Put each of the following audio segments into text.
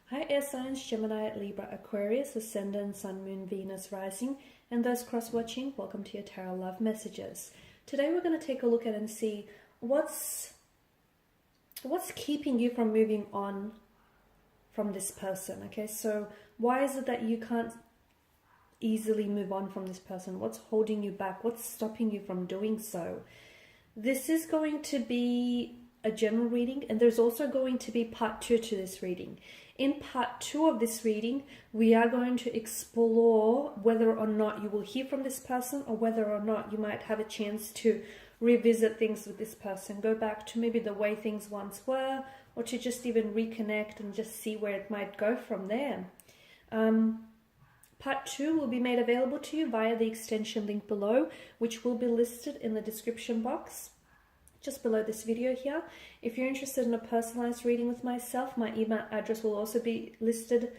Hi air signs, Gemini, Libra, Aquarius, Ascendant, Sun, Moon, Venus, Rising, and those cross-watching, welcome to your Tarot Love Messages. Today we're going to take a look at and see what's keeping you from moving on from this person, okay? So why is it that you can't easily move on from this person? What's holding you back? What's stopping you from doing so? This is going to be a general reading, and there's also going to be part 2 to this reading. In part 2 of this reading, we are going to explore whether or not you will hear from this person, or whether or not you might have a chance to revisit things with this person, go back to maybe the way things once were, or to just even reconnect and just see where it might go from there. Part 2 will be made available to you via the extension link below, which will be listed in the description box just below this video here. If you're interested in a personalized reading with myself, my email address will also be listed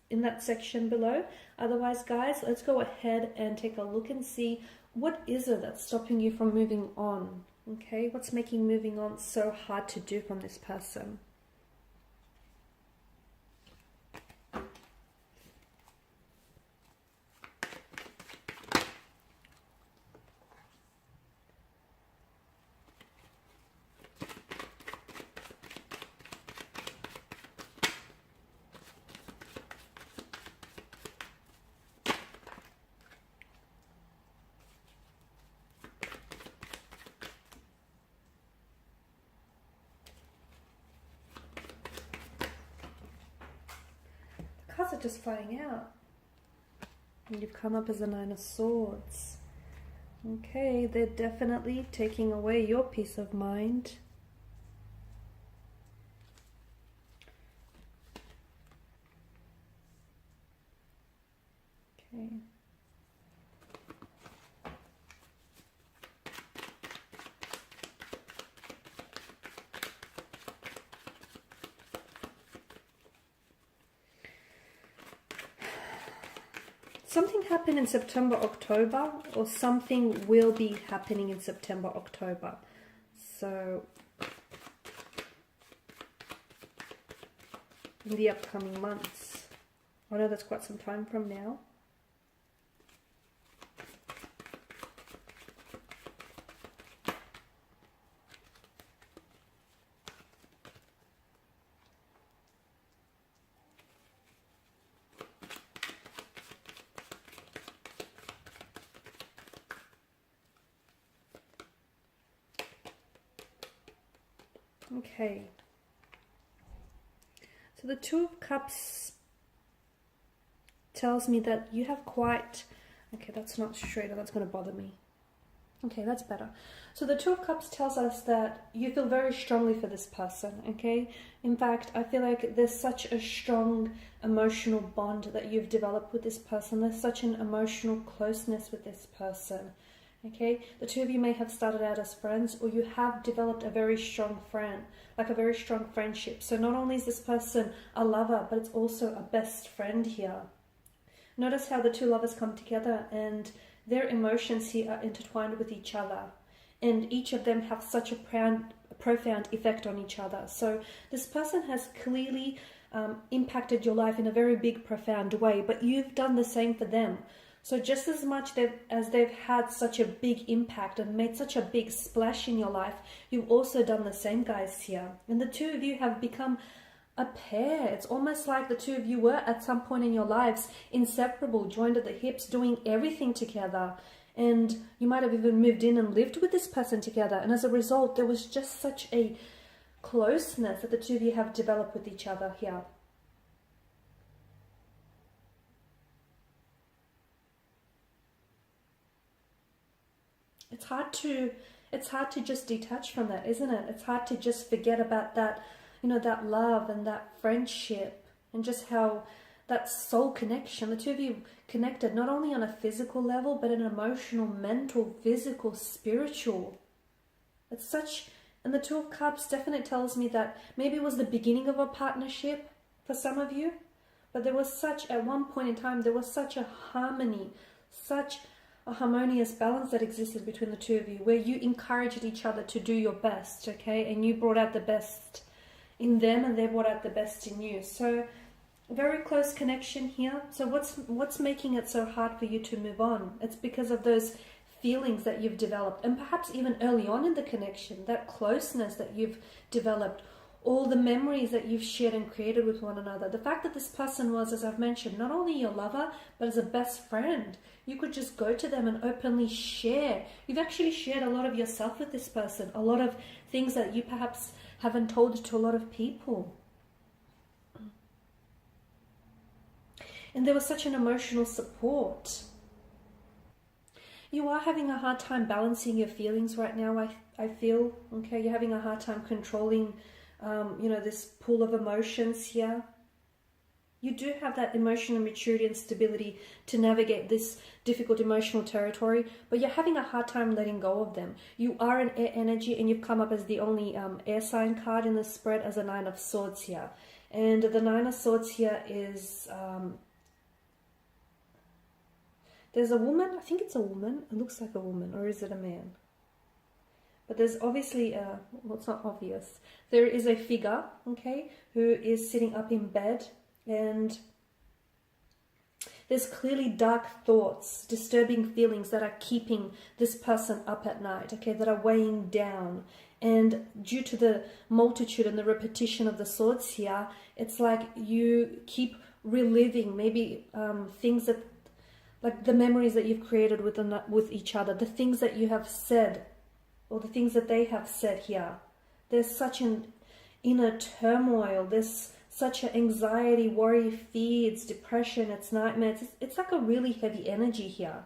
in that section below. Otherwise, guys, let's go ahead and take a look and see what is it that's stopping you from moving on. Okay, what's making moving on so hard to do from this person? Cards are just flying out. And you've come up as a 9 of Swords. Okay, they're definitely taking away your peace of mind. Okay. Something happened in September, October, or something will be happening in September, October. So, in the upcoming months. I know that's quite some time from now. Okay, so the Two of Cups tells me that you have quite, okay, that's not straight, that's going to bother me. Okay, that's better. So the Two of Cups tells us that you feel very strongly for this person, okay? In fact, I feel like there's such a strong emotional bond that you've developed with this person. There's such an emotional closeness with this person. Okay, the two of you may have started out as friends, or you have developed a very strong friend, like a very strong friendship. So not only is this person a lover, but it's also a best friend here. Notice how the two lovers come together and their emotions here are intertwined with each other. And each of them have such a profound effect on each other. So this person has clearly impacted your life in a very big, profound way, but you've done the same for them. So just as much as they've had such a big impact and made such a big splash in your life, you've also done the same, guys, here. And the two of you have become a pair. It's almost like the two of you were at some point in your lives inseparable, joined at the hips, doing everything together. And you might have even moved in and lived with this person together. And as a result, there was just such a closeness that the two of you have developed with each other here. It's hard to just detach from that, isn't it? It's hard to just forget about that, you know, that love and that friendship and just how that soul connection, the two of you connected not only on a physical level, but an emotional, mental, physical, spiritual. It's such, and the Two of Cups definitely tells me that maybe it was the beginning of a partnership for some of you, but there was such, at one point in time, there was such a harmony, such a harmonious balance that existed between the two of you, where you encouraged each other to do your best, okay? And you brought out the best in them and they brought out the best in you. So very close connection here. So what's making it so hard for you to move on? It's because of those feelings that you've developed, and perhaps even early on in the connection, that closeness that you've developed, all the memories that you've shared and created with one another. The fact that this person was, as I've mentioned, not only your lover, but as a best friend. You could just go to them and openly share. You've actually shared a lot of yourself with this person, a lot of things that you perhaps haven't told to a lot of people. And there was such an emotional support. You are having a hard time balancing your feelings right now, I feel. Okay, you're having a hard time controlling, this pool of emotions here. You do have that emotional maturity and stability to navigate this difficult emotional territory, but you're having a hard time letting go of them. You are an air energy, and you've come up as the only air sign card in the spread as a Nine of Swords here. And the Nine of Swords here is... there's a woman, I think it's a woman, it looks like a woman, or is it a man? But there's obviously, well, it's not obvious. There is a figure, okay, who is sitting up in bed, and there's clearly dark thoughts, disturbing feelings that are keeping this person up at night, okay, that are weighing down. And due to the multitude and the repetition of the swords here, it's like you keep reliving maybe things that, like the memories that you've created with each other, the things that you have said, or the things that they have said here. There's such an inner turmoil, there's such an anxiety, worry, fears, depression, it's nightmares. It's like a really heavy energy here,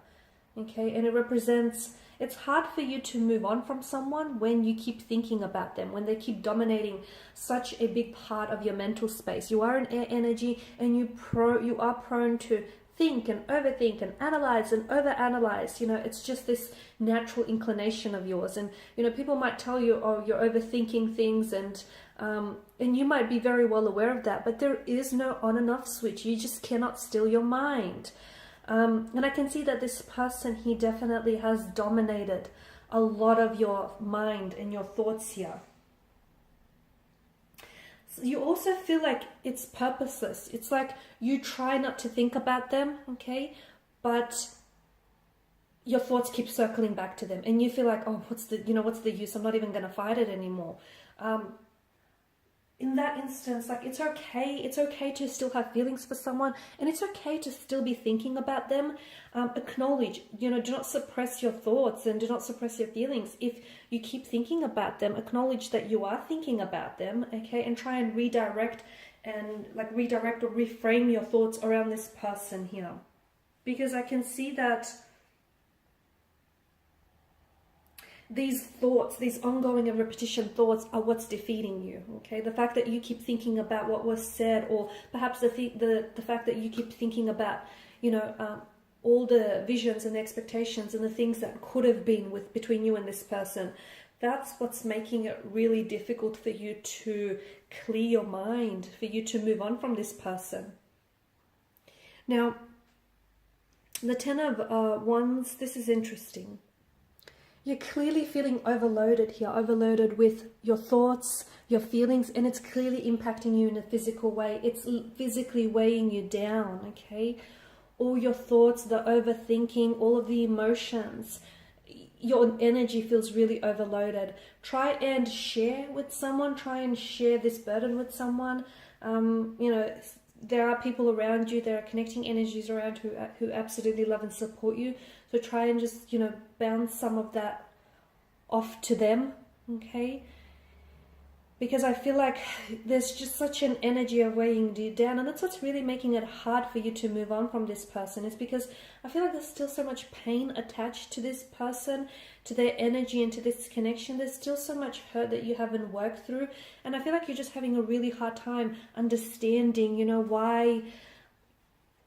okay? And it represents, it's hard for you to move on from someone when you keep thinking about them, when they keep dominating such a big part of your mental space. You are an air energy, and you are prone to think and overthink and analyze and overanalyze. It's just this natural inclination of yours. And people might tell you, oh, you're overthinking things, and you might be very well aware of that, but there is no on and off switch. You just cannot still your mind. And I can see that this person, he definitely has dominated a lot of your mind and your thoughts here. You also feel like it's purposeless. It's like you try not to think about them, okay, but your thoughts keep circling back to them, and you feel like, oh, what's the use? I'm not even going to fight it anymore. In that instance, like, it's okay to still have feelings for someone, and it's okay to still be thinking about them. Acknowledge, do not suppress your thoughts, and do not suppress your feelings. If you keep thinking about them, acknowledge that you are thinking about them, okay, and try and redirect or reframe your thoughts around this person here. Because I can see that these thoughts, these ongoing and repetition thoughts, are what's defeating you, okay? The fact that you keep thinking about what was said, or perhaps the fact that you keep thinking about, all the visions and expectations and the things that could have been between you and this person, that's what's making it really difficult for you to clear your mind, for you to move on from this person. Now, the Ten of Wands, this is interesting. You're clearly feeling overloaded here, overloaded with your thoughts, your feelings, and it's clearly impacting you in a physical way. It's physically weighing you down, okay? All your thoughts, the overthinking, all of the emotions, your energy feels really overloaded. Try and share with someone, try and share this burden with someone. There are people around you, there are connecting energies around who absolutely love and support you. So try and just, bounce some of that off to them, okay? Because I feel like there's just such an energy of weighing you down, and that's what's really making it hard for you to move on from this person. It's because I feel like there's still so much pain attached to this person, to their energy, and to this connection. There's still so much hurt that you haven't worked through, and I feel like you're just having a really hard time understanding, why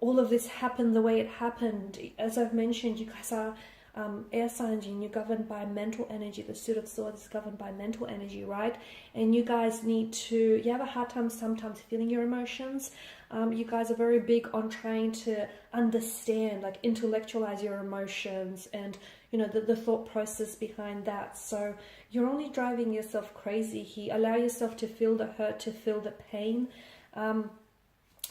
all of this happened the way it happened. As I've mentioned, you guys are air signs, and you're governed by mental energy. The Suit of Swords is governed by mental energy, right? And you guys you have a hard time sometimes feeling your emotions. You guys are very big on trying to understand, like intellectualize your emotions and, the thought process behind that. So you're only driving yourself crazy here. Allow yourself to feel the hurt, to feel the pain.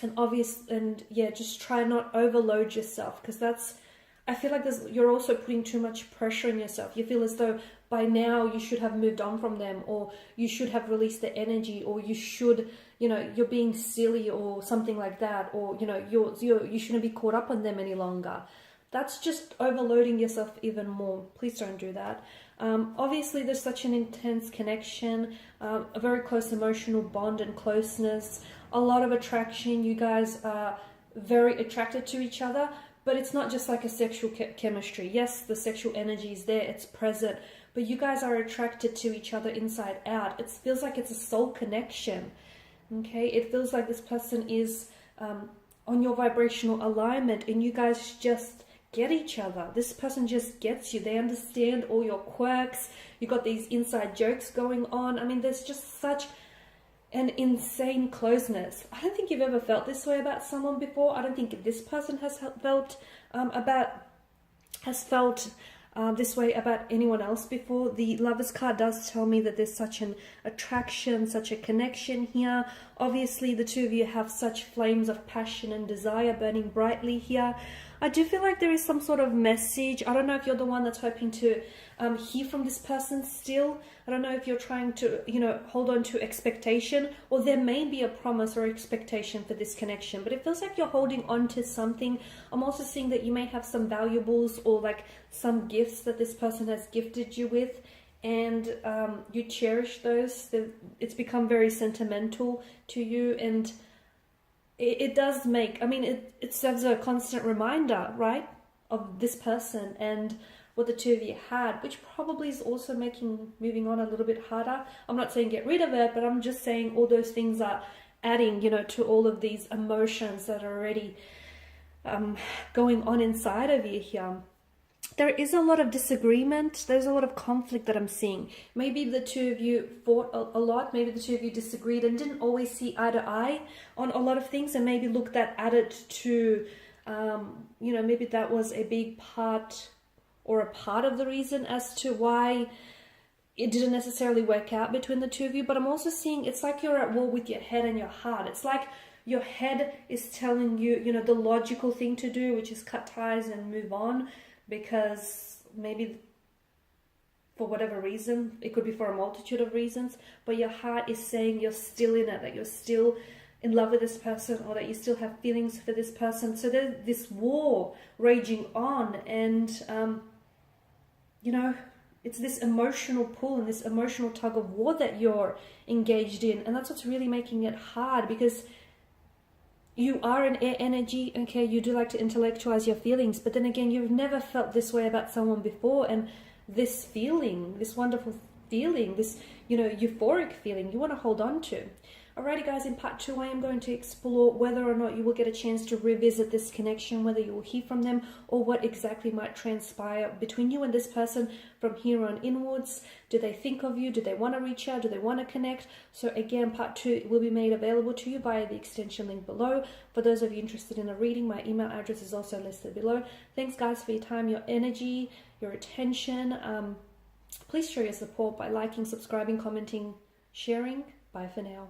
and yeah, just try not overload yourself, because I feel like you're also putting too much pressure on yourself. You feel as though by now you should have moved on from them, or you should have released the energy, or you should, you're being silly or something like that, or, you shouldn't be caught up on them any longer. That's just overloading yourself even more. Please don't do that. Obviously, there's such an intense connection, a very close emotional bond and closeness, a lot of attraction. You guys are very attracted to each other, but it's not just like a sexual chemistry. Yes, the sexual energy is there, it's present, but you guys are attracted to each other inside out. It feels like it's a soul connection, okay? It feels like this person is on your vibrational alignment, and you guys just get each other. This person just gets you. They understand all your quirks. You got these inside jokes going on. I mean, there's just such an insane closeness. I don't think you've ever felt this way about someone before. I don't think this person has felt this way about anyone else before. The Lovers card does tell me that there's such an attraction, such a connection here. Obviously, the two of you have such flames of passion and desire burning brightly here. I do feel like there is some sort of message. I don't know if you're the one that's hoping to hear from this person still. I don't know if you're trying to, hold on to expectation, or there may be a promise or expectation for this connection, but it feels like you're holding on to something. I'm also seeing that you may have some valuables or like some gifts that this person has gifted you with, and you cherish those. It's become very sentimental to you, and it does make, it serves a constant reminder, right, of this person and what the two of you had, which probably is also making moving on a little bit harder. I'm not saying get rid of it, but I'm just saying all those things are adding, to all of these emotions that are already going on inside of you here. There is a lot of disagreement. There's a lot of conflict that I'm seeing. Maybe the two of you fought a lot. Maybe the two of you disagreed and didn't always see eye to eye on a lot of things, and maybe looked at it to, maybe that was a big part or a part of the reason as to why it didn't necessarily work out between the two of you. But I'm also seeing it's like you're at war with your head and your heart. It's like your head is telling you, the logical thing to do, which is cut ties and move on, because maybe for whatever reason, it could be for a multitude of reasons, but your heart is saying you're still in it, that you're still in love with this person, or that you still have feelings for this person. So there's this war raging on, and it's this emotional pull and this emotional tug of war that you're engaged in, and that's what's really making it hard, because you are an air energy, okay? You do like to intellectualize your feelings, but then again, you've never felt this way about someone before, and this feeling, this wonderful feeling, this, euphoric feeling, you want to hold on to. Alrighty guys, in part 2 I am going to explore whether or not you will get a chance to revisit this connection, whether you will hear from them, or what exactly might transpire between you and this person from here on inwards. Do they think of you? Do they want to reach out? Do they want to connect? So again, part 2 will be made available to you via the extension link below. For those of you interested in a reading, my email address is also listed below. Thanks guys for your time, your energy, your attention. Please show your support by liking, subscribing, commenting, sharing. Bye for now.